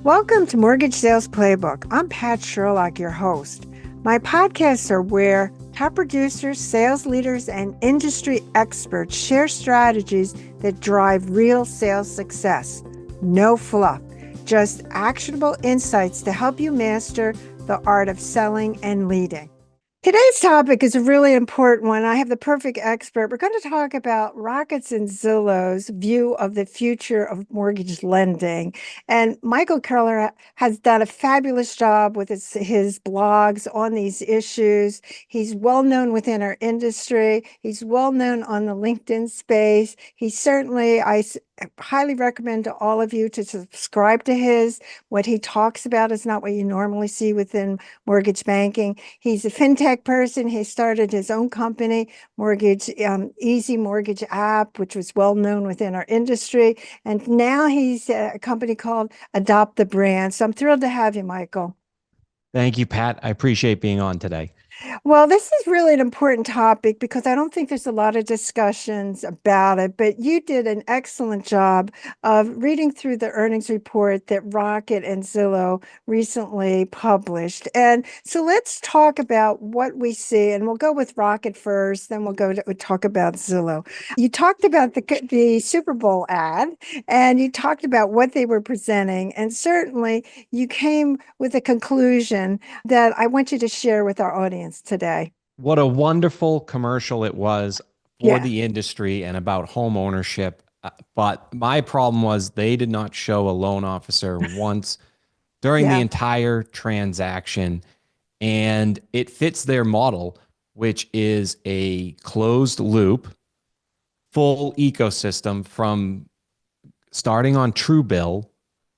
Welcome to Mortgage Sales Playbook. I'm Pat Sherlock, your host. My podcasts are where top producers, sales leaders, and industry experts share strategies that drive real sales success. No fluff, just actionable insights to help you master the art of selling and leading. Today's topic is a really important one. I have the perfect expert. We're going to talk about Rocket's and Zillow's view of the future of mortgage lending. And Michael Kelleher has done a fabulous job with his blogs on these issues. He's well known within our industry. He's well known on the LinkedIn space. I highly recommend to all of you to subscribe to his. What he talks about is not what you normally see within mortgage banking. He's a fintech person. He started his own company, Easy Mortgage app, which was well known within our industry. And now he's a company called Adopt the Brand. So I'm thrilled to have you, Michael. Thank you, Pat. I appreciate being on today. Well, this is really an important topic because I don't think there's a lot of discussions about it, but you did an excellent job of reading through the earnings report that Rocket and Zillow recently published. And so let's talk about what we see, and we'll go with Rocket first, then we'll talk about Zillow. You talked about the Super Bowl ad, and you talked about what they were presenting, and certainly you came with a conclusion that I want you to share with our audience today. What a wonderful commercial it was for Yeah. the industry and about home ownership. But my problem was they did not show a loan officer once during the Yeah. entire transaction. And it fits their model, which is a closed loop, full ecosystem from starting on Truebill,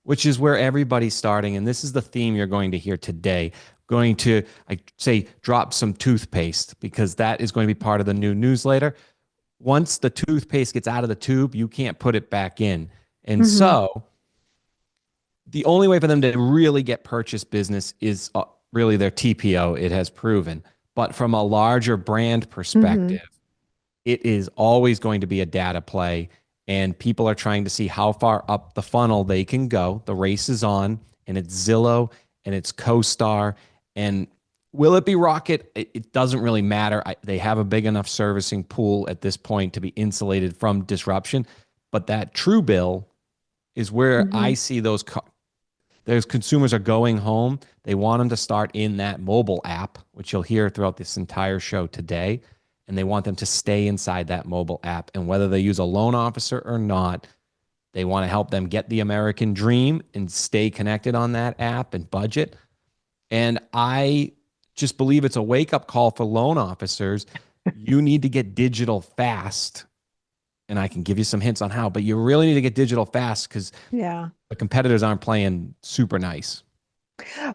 which is where everybody's starting. And this is the theme you're going to hear today. Going to, I say, drop some toothpaste because that is going to be part of the new newsletter. Once the toothpaste gets out of the tube, you can't put it back in. And Mm-hmm. so the only way for them to really get purchase business is really their TPO, it has proven. But from a larger brand Mm-hmm. perspective, it is always going to be a data play. And people are trying to see how far up the funnel they can go. The race is on, and it's Zillow and it's CoStar. And will it be Rocket? It doesn't really matter. They have a big enough servicing pool at this point to be insulated from disruption. But that Truebill is where Mm-hmm. I see those consumers are going home. They want them to start in that mobile app, which you'll hear throughout this entire show today. And they want them to stay inside that mobile app. And whether they use a loan officer or not, they want to help them get the American dream and stay connected on that app and budget. And I just believe it's a wake up call for loan officers. You need to get digital fast. And I can give you some hints on how, but you really need to get digital fast because Yeah. the competitors aren't playing super nice.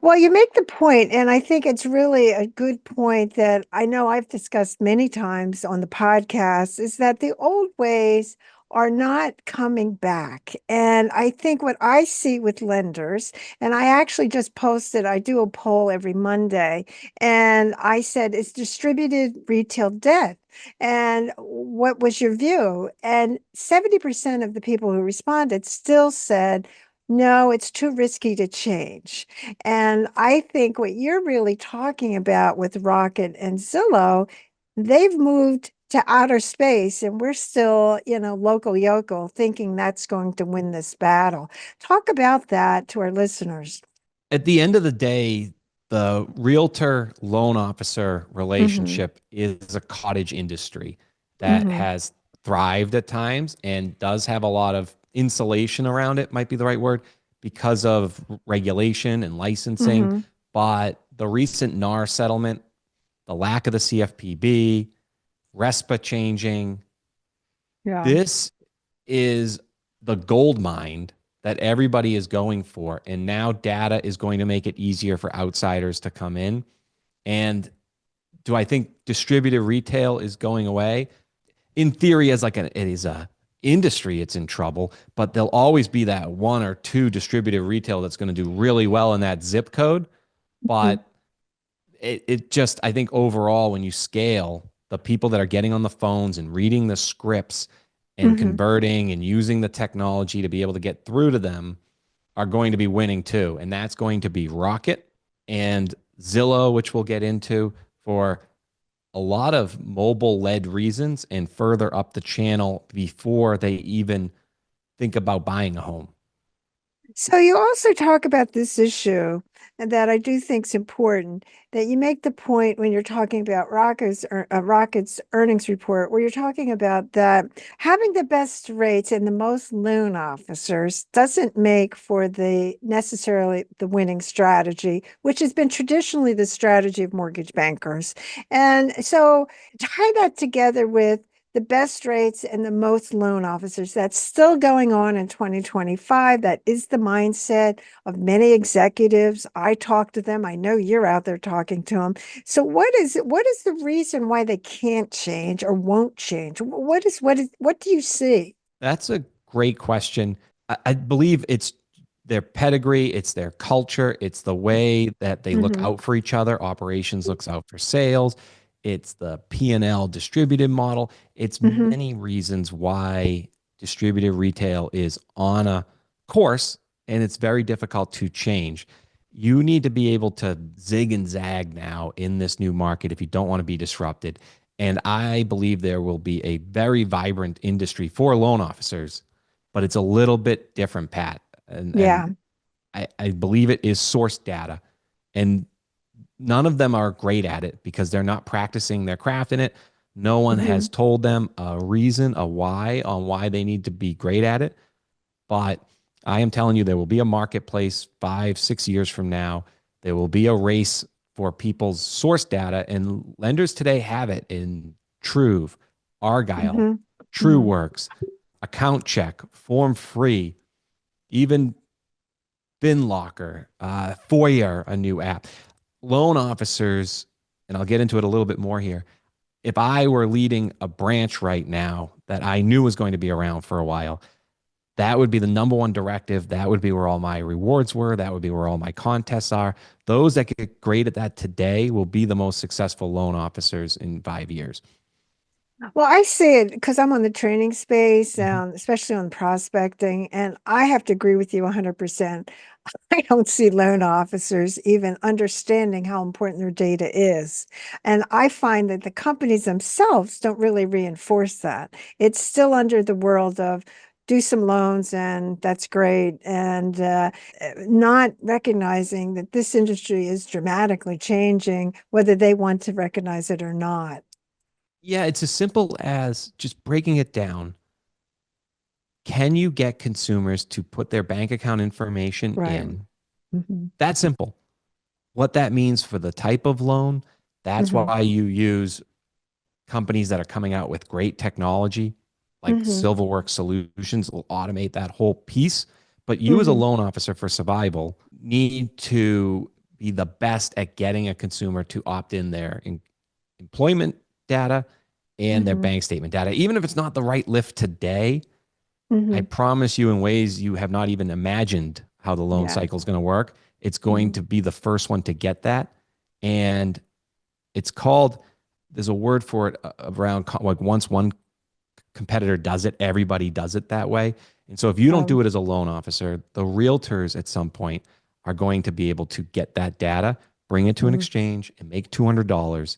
Well, you make the point, and I think it's really a good point that I know I've discussed many times on the podcast, is that the old ways are not coming back. And I think what I see with lenders, and I actually just posted, I do a poll every Monday, and I said, is distributed retail dead? And what was your view? And 70% of the people who responded still said, no, it's too risky to change. And I think what you're really talking about with Rocket and Zillow, they've moved to outer space and we're still, local yokel thinking that's going to win this battle. Talk about that to our listeners. At the end of the day, the realtor loan officer Mm-hmm. relationship is a cottage industry that Mm-hmm. has thrived at times and does have a lot of insulation around it, might be the right word, because of regulation and licensing. Mm-hmm. But the recent NAR settlement, the lack of the CFPB, RESPA changing, Yeah. this is the gold mine that everybody is going for. And now data is going to make it easier for outsiders to come in. And do I think distributed retail is going away? In theory, as it is a industry, it's in trouble, but there'll always be that one or two distributed retail that's going to do really well in that zip code. Mm-hmm. But it just, I think overall, when you scale, the people that are getting on the phones and reading the scripts and Mm-hmm. converting and using the technology to be able to get through to them are going to be winning too. And that's going to be Rocket and Zillow, which we'll get into for a lot of mobile led reasons and further up the channel before they even think about buying a home. So you also talk about this issue, and that I do think is important, that you make the point when you're talking about Rocket's earnings report, where you're talking about that having the best rates and the most loan officers doesn't make for the necessarily the winning strategy, which has been traditionally the strategy of mortgage bankers. And so tie that together with the best rates and the most loan officers. That's still going on in 2025. That is the mindset of many executives. I talk to them. I know you're out there talking to them. So what is the reason why they can't change or won't change? What do you see? That's a great question. I believe it's their pedigree, it's their culture, it's the way that they look Mm-hmm. out for each other. Operations looks out for sales. It's the P&L distributed model. It's Mm-hmm. many reasons why distributed retail is on a course and it's very difficult to change. You need to be able to zig and zag now in this new market if you don't want to be disrupted. And I believe there will be a very vibrant industry for loan officers, but it's a little bit different, Pat. And Yeah. I believe it is source data. And none of them are great at it because they're not practicing their craft in it. No one Mm-hmm. has told them a reason, a why on why they need to be great at it. But I am telling you, there will be a marketplace 5, 6 years from now. There will be a race for people's source data, and lenders today have it in Truve, Argyle, Mm-hmm. Mm-hmm. TrueWorks, Account Check, Form Free, even FinLocker, Foyer, a new app. Loan officers, and I'll get into it a little bit more here. If I were leading a branch right now that I knew was going to be around for a while, that would be the number one directive. That would be where all my rewards were. That would be where all my contests are. Those that get great at that today will be the most successful loan officers in 5 years. Well, I see it because I'm on the training space, Mhm. especially on prospecting, and I have to agree with you 100%. I don't see loan officers even understanding how important their data is. And I find that the companies themselves don't really reinforce that. It's still under the world of do some loans and that's great. And not recognizing that this industry is dramatically changing, whether they want to recognize it or not. Yeah, it's as simple as just breaking it down. Can you get consumers to put their bank account information Right. in? Hmm. That's simple. What that means for the type of loan, that's Hmm. why you use companies that are coming out with great technology, like Hmm. Silverworks Solutions, will automate that whole piece. But you, as a Hmm. loan officer for survival, need to be the best at getting a consumer to opt in their employment data and their Hmm. bank statement data. Even if it's not the right lift today, I Hmm. promise you, in ways you have not even imagined how the loan Yeah. cycle is going to work, it's going Hmm. to be the first one to get that. And it's called, there's a word for it around, like once one competitor does it, everybody does it that way. And so if you don't do Um, it as a loan officer, the realtors at some point are going to be able to get that data, bring it to an mhm, exchange and make $200.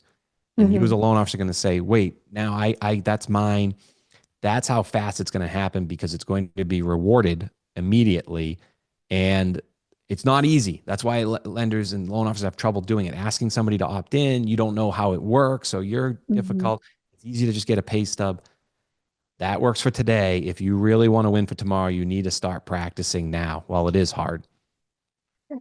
And you as mhm, a loan officer are going to say, wait, now I that's mine. That's how fast it's going to happen because it's going to be rewarded immediately. And it's not easy. That's why lenders and loan officers have trouble doing it. Asking somebody to opt in, you don't know how it works. So you're mhm. difficult. It's easy to just get a pay stub. That works for today. If you really want to win for tomorrow, you need to start practicing now while it is hard.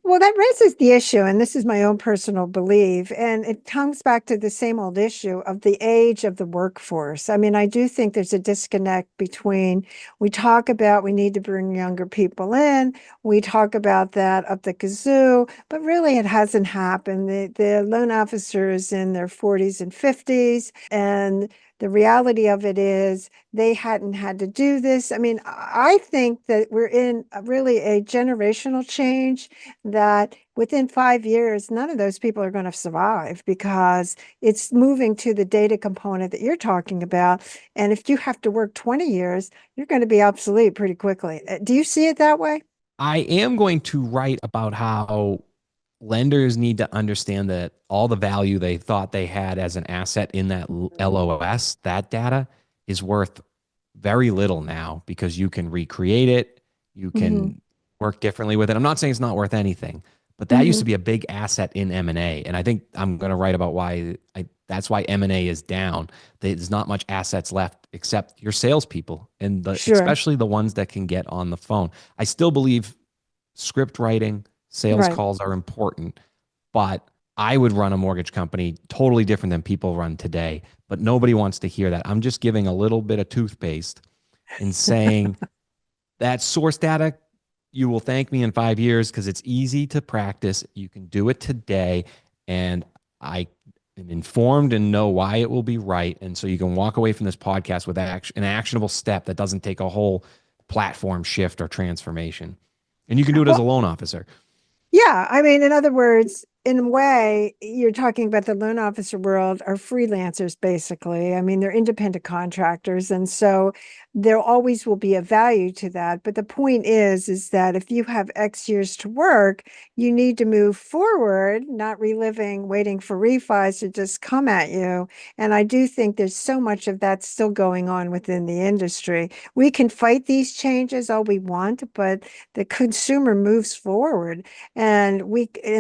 Well, that raises the issue, and this is my own personal belief, and it comes back to the same old issue of the age of the workforce. I mean, I do think there's a disconnect between we talk about we need to bring younger people in, we talk about that up the kazoo, but really it hasn't happened. The loan officers in their 40s and 50s, and the reality of it is they hadn't had to do this. I mean, I think that we're in really a generational change that within 5 years, none of those people are going to survive because it's moving to the data component that you're talking about. And if you have to work 20 years, you're going to be obsolete pretty quickly. Do you see it that way? I am going to write about how lenders need to understand that all the value they thought they had as an asset in that LOS, that data is worth very little now because you can recreate it, you Hmm. can work differently with it. I'm not saying it's not worth anything, but that used to Hmm. be a big asset in M&A, and I think I'm going to write about that's why M&A is down. There's not much assets left except your salespeople and Sure. especially the ones that can get on the phone. I still believe script writing, sales Right. calls are important, but I would run a mortgage company totally different than people run today. But nobody wants to hear that. I'm just giving a little bit of toothpaste and saying that source data, you will thank me in 5 years because it's easy to practice. You can do it today. And I am informed and know why it will be right. And so you can walk away from this podcast with an actionable step that doesn't take a whole platform shift or transformation. And you can do it as a Well, loan officer. yeah, I mean, in other words, in a way, you're talking about the loan officer world are freelancers, basically. I mean, they're independent contractors, and so there always will be a value to that. But the point is that if you have X years to work, you need to move forward, not reliving, waiting for refis to just come at you. And I do think there's so much of that still going on within the industry. We can fight these changes all we want, but the consumer moves forward. And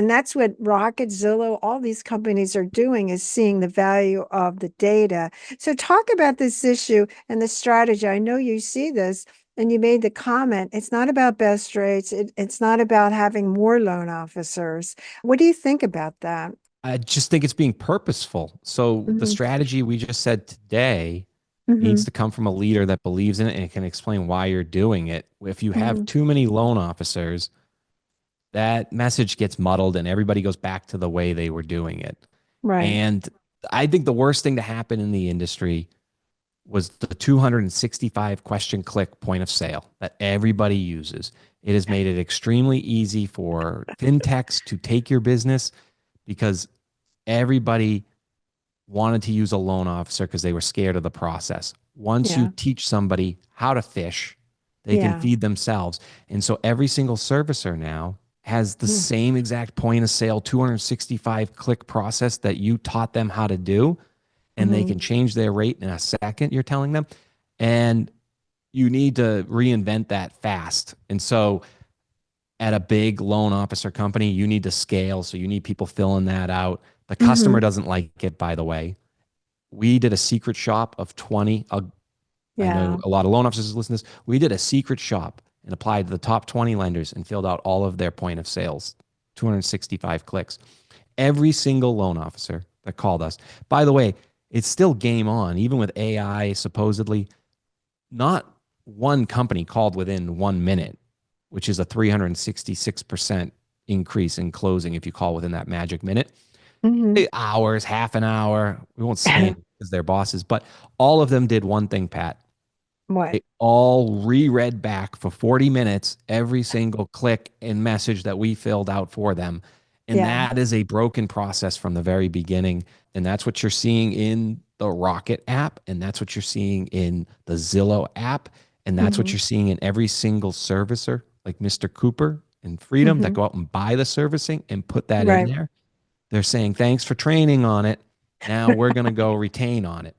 that's what Rocket, Zillow, all these companies are doing is seeing the value of the data. So talk about this issue and the strategy. I know you see this and you made the comment, it's not about best rates. It's not about having more loan officers. What do you think about that? I just think it's being purposeful. So the Hmm. strategy we just said today needs Hmm. to come from a leader that believes in it and can explain why you're doing it. If you have Hmm. too many loan officers, that message gets muddled and everybody goes back to the way they were doing it. Right. And I think the worst thing to happen in the industry was the 265 question click point of sale that everybody uses. It has made it extremely easy for fintechs to take your business because everybody wanted to use a loan officer because they were scared of the process. Once you Yeah. teach somebody how to fish, they can Yeah. feed themselves. And so every single servicer now has the Mhm. same exact point of sale 265 click process that you taught them how to do. And they Mhm. can change their rate in a second, you're telling them. And you need to reinvent that fast. And so at a big loan officer company, you need to scale. So you need people filling that out. The customer Mhm. doesn't like it, by the way. We did a secret shop of 20. I know Yeah. a lot of loan officers listen to this. We did a secret shop and applied to the top 20 lenders and filled out all of their point of sales, 265 clicks. Every single loan officer that called us, by the way, it's still game on, even with AI supposedly. Not one company called within 1 minute, which is a 366% increase in closing if you call within that magic minute. Mhm. Hours, half an hour. We won't say it because they're bosses, but all of them did one thing, Pat. What? They all reread back for 40 minutes every single click and message that we filled out for them. And Yeah. that is a broken process from the very beginning. And that's what you're seeing in the Rocket app. And that's what you're seeing in the Zillow app. And that's what Mhm. you're seeing in every single servicer, like Mr. Cooper and Freedom, that Mhm. go out and buy the servicing and put that in Right. there. They're saying, thanks for training on it. Now we're going to go retain on it.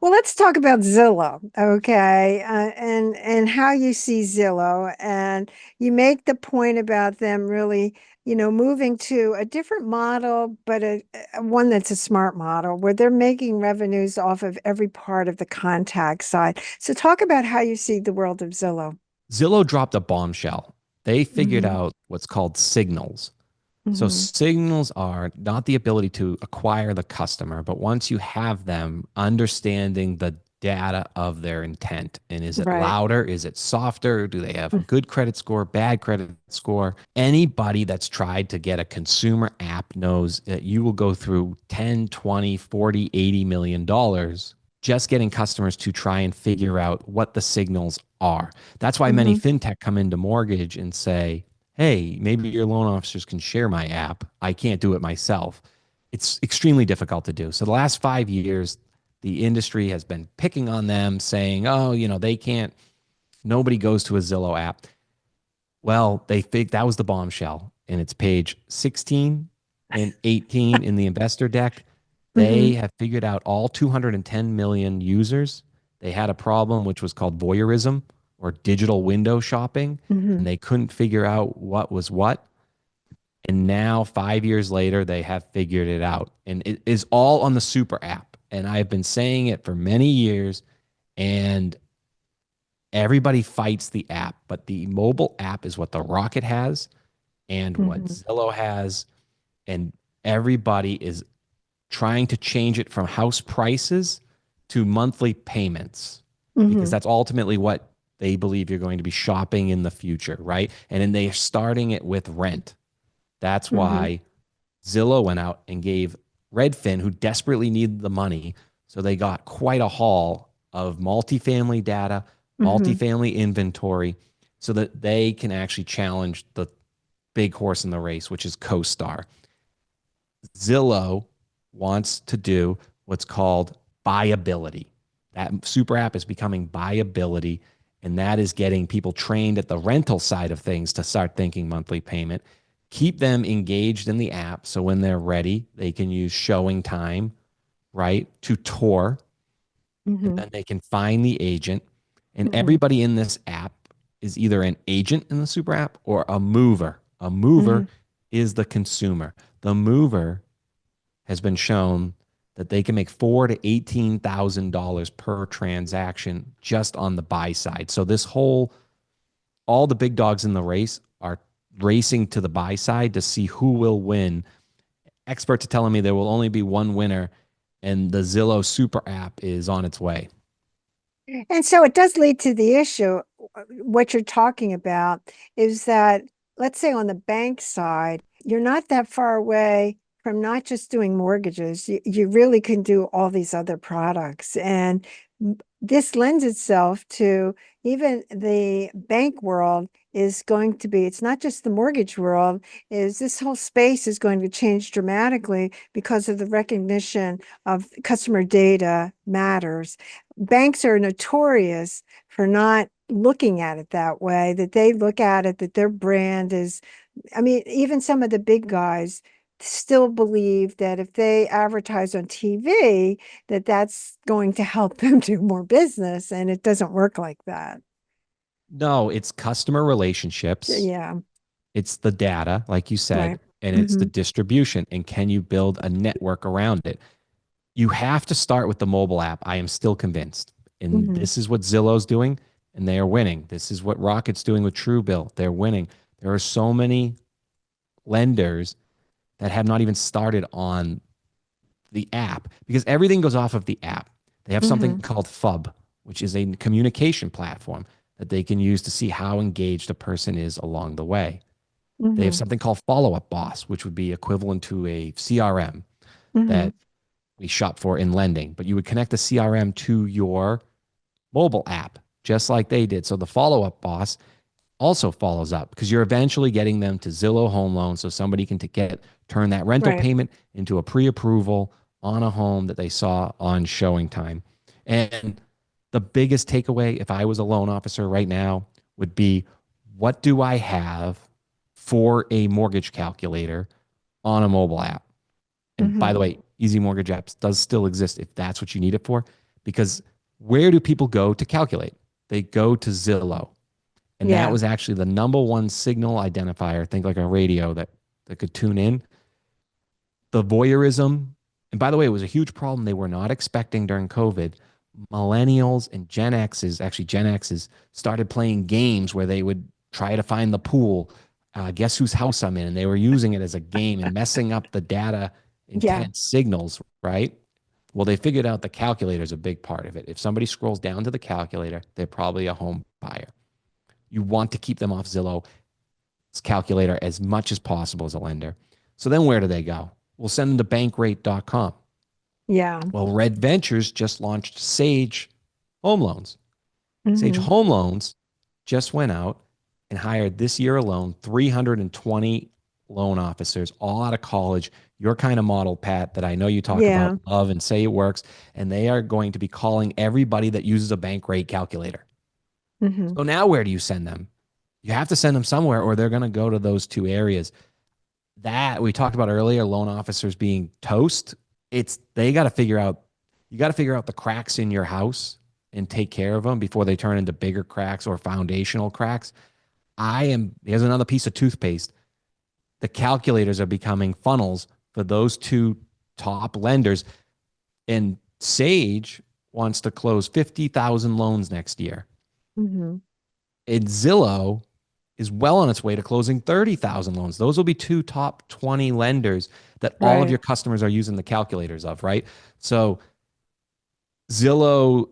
Well, let's talk about Zillow, okay, and how you see Zillow, and you make the point about them really, moving to a different model, but one that's a smart model where they're making revenues off of every part of the contact side. So, talk about how you see the world of Zillow. Zillow dropped a bombshell. They figured Hmm. out what's called signals. So Hmm. signals are not the ability to acquire the customer, but once you have them, understanding the data of their intent. And is it Right. louder? Is it softer? Do they have a good credit score, bad credit score? Anybody that's tried to get a consumer app knows that you will go through 10, 20, 40, 80 million dollars just getting customers to try and figure out what the signals are. That's why many Hmm. fintech come into mortgage and say, hey, maybe your loan officers can share my app. I can't do it myself. It's extremely difficult to do. So the last 5 years, the industry has been picking on them, saying, oh, they can't, nobody goes to a Zillow app. Well, they think that was the bombshell. And it's page 16 and 18 in the investor deck. They Mm-hmm. have figured out all 210 million users. They had a problem which was called voyeurism or digital window shopping, Mm-hmm. and they couldn't figure out what was what. And now, 5 years later, they have figured it out. And it is all on the super app. And I've been saying it for many years. And everybody fights the app, but the mobile app is what the Rocket has and what Mm-hmm. Zillow has. And everybody is trying to change it from house prices to monthly payments because Mm-hmm. that's ultimately what they believe you're going to be shopping in the future, right? And then they're starting it with rent. That's Mm-hmm. why Zillow went out and gave Redfin, who desperately needed the money, so they got quite a haul of multifamily data, Mm-hmm. multifamily inventory, so that they can actually challenge the big horse in the race, which is CoStar. Zillow wants to do what's called buyability. That super app is becoming buyability, and that is getting people trained at the rental side of things to start thinking monthly payment. Keep them engaged in the app so when they're ready, they can use showing time, right, to tour, and Mm-hmm. then they can find the agent. And Mm-hmm. everybody in this app is either an agent in the super app or a mover. A mover Mm-hmm. is the consumer. The mover has been shown that they can make $4,000 to $18,000 per transaction just on the buy side. So this whole, all the big dogs in the race are racing to the buy side to see who will win. Experts are telling me there will only be one winner, and the Zillow super app is on its way. And so it does lead to the issue. What you're talking about is that, let's say on the bank side, you're not that far away from not just doing mortgages. You really can do all these other products. And this lends itself to even the bank world is going to be, it's not just the mortgage world, is this whole space is going to change dramatically because of the recognition of customer data matters. Banks are notorious for not looking at it that way, that they look at it, that their brand is, I mean, even some of the big guys still believe that if they advertise on TV, that that's going to help them do more business, and it doesn't work like that. No, it's customer relationships, Yeah, it's the data, like you right. said, and it's the Mm-hmm. distribution. And can you build a network around it? You have to start with the mobile app. I am still convinced. And Mm-hmm. this is what Zillow's doing, and they are winning. This is what Rocket's doing with Truebill. They're winning. There are so many lenders that have not even started on the app because everything goes off of the app. They have something Mm-hmm. called FUB, which is a communication platform that they can use to see how engaged a person is along the way. They have Mm-hmm. something called Follow Up Boss, which would be equivalent to a CRM Mm-hmm. that we shop for in lending, but you would connect the CRM to your mobile app just like they did. So the Follow Up Boss also follows up because you're eventually getting them to Zillow Home Loan so somebody can turn that rental Right. payment into a pre-approval on a home that they saw on showing time. And the biggest takeaway, if I was a loan officer right now, would be what do I have for a mortgage calculator on a mobile app? And by Mm-hmm. the way, Easy Mortgage apps does still exist if that's what you need it for, because where do people go to calculate? They go to Zillow. And that Yeah. was actually the number one signal identifier, think like a radio that could tune in. The voyeurism, and by the way, it was a huge problem they were not expecting during COVID. Millennials and Gen X's started playing games where they would try to find the pool, guess whose house I'm in, and they were using it as a game and messing up the data Yeah. intent signals, right? Well, they figured out the calculator is a big part of it. If somebody scrolls down to the calculator, they're probably a home buyer. You want to keep them off Zillow's calculator as much as possible as a lender. So then where do they go? We'll send them to bankrate.com. Yeah. Well, Red Ventures just launched Sage Home Loans. Sage Mm-hmm. Home Loans just went out and hired this year alone 320 loan officers, all out of college. Your kind of model, Pat, that I know you talk about, Yeah. love, and say it works. And they are going to be calling everybody that uses a bank rate calculator. Mm-hmm. So now where do you send them? You have to send them somewhere or they're going to go to those two areas. That we talked about earlier, loan officers being toast. It's they got to figure out, you got to figure out the cracks in your house and take care of them before they turn into bigger cracks or foundational cracks. Here's another piece of toothpaste. The calculators are becoming funnels for those two top lenders. And Sage wants to close 50,000 loans next year. Mm-hmm. And Zillow is well on its way to closing 30,000 loans. Those will be two top 20 lenders that all of Right. your customers are using the calculators of, right? So Zillow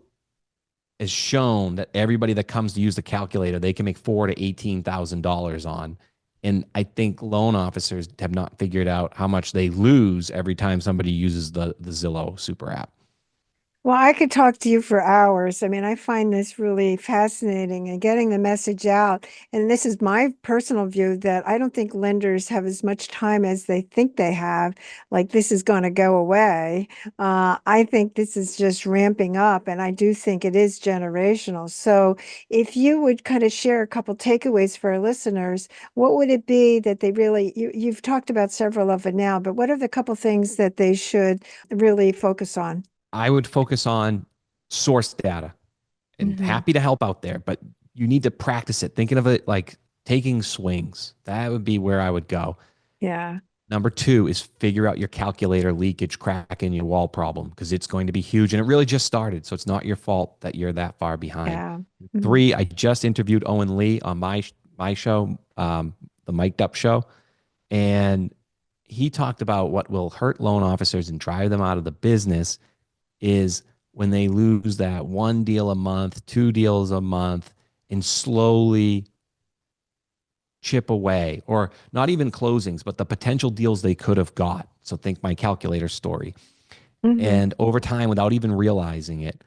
has shown that everybody that comes to use the calculator, they can make $4,000 to $18,000 on. And I think loan officers have not figured out how much they lose every time somebody uses the Zillow super app. Well, I could talk to you for hours. I mean, I find this really fascinating and getting the message out. And this is my personal view that I don't think lenders have as much time as they think they have. Like this is going to go away. I think this is just ramping up, and I do think it is generational. So, if you would kind of share a couple takeaways for our listeners, what would it be that they really, you've talked about several of it now, but what are the couple things that they should really focus on? I would focus on source data and Hmm. happy to help out there, but you need to practice it. Thinking of it like taking swings. That would be where I would go. Yeah. Number two is figure out your calculator leakage, crack in your wall problem because it's going to be huge and it really just started. So it's not your fault that you're that far behind. Yeah. Mhm. Three, I just interviewed Owen Lee on my show, the Mic'd Up show, and he talked about what will hurt loan officers and drive them out of the business is when they lose that one deal a month, two deals a month, and slowly chip away, or not even closings, but the potential deals they could have got. So think my calculator story. Mhm. And over time, without even realizing it,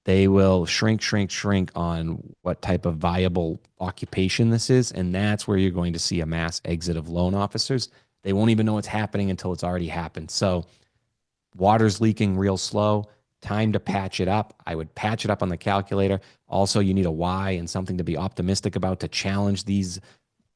they will shrink, shrink, shrink on what type of viable occupation this is. And that's where you're going to see a mass exit of loan officers. They won't even know it's happening until it's already happened. So water's leaking real slow, time to patch it up. I would patch it up on the calculator. Also, you need a why and something to be optimistic about to challenge these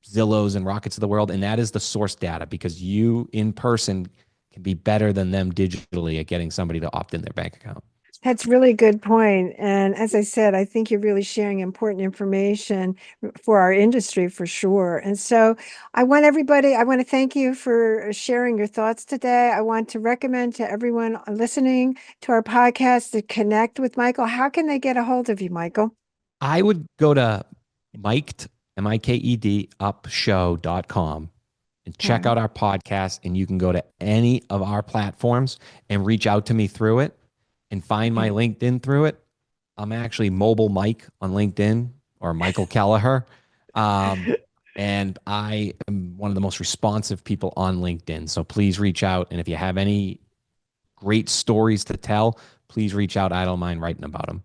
Zillows and Rockets of the world. And that is the source data because you in person can be better than them digitally at getting somebody to opt in their bank account. That's really good point. And as I said, I think you're really sharing important information for our industry for sure. And so I want to thank you for sharing your thoughts today. I want to recommend to everyone listening to our podcast to connect with Michael. How can they get a hold of you, Michael? I would go to Miked, Miked, upshow.com and check Okay. out our podcast. And you can go to any of our platforms and reach out to me through it and find my Okay. LinkedIn through it. I'm actually Mobile Mike on LinkedIn or Michael Kelleher. Um, and I am one of the most responsive people on LinkedIn. So please reach out. And if you have any great stories to tell, please reach out. I don't mind writing about them.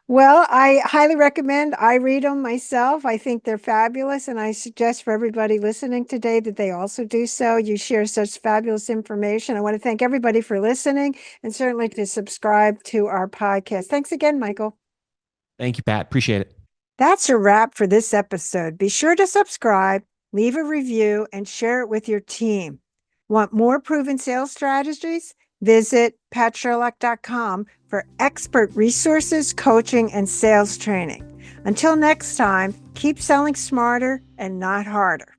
Well, I highly recommend. I read them myself. I think they're fabulous, and I suggest for everybody listening today that they also do so. You share such fabulous information. I want to thank everybody for listening and certainly to subscribe to our podcast. Thanks again, Michael. Thank you, Pat. Appreciate it. That's a wrap for this episode. Be sure to subscribe, leave a review, and share it with your team. Want more proven sales strategies? Visit patsherlock.com for expert resources, coaching, and sales training. Until next time, keep selling smarter and not harder.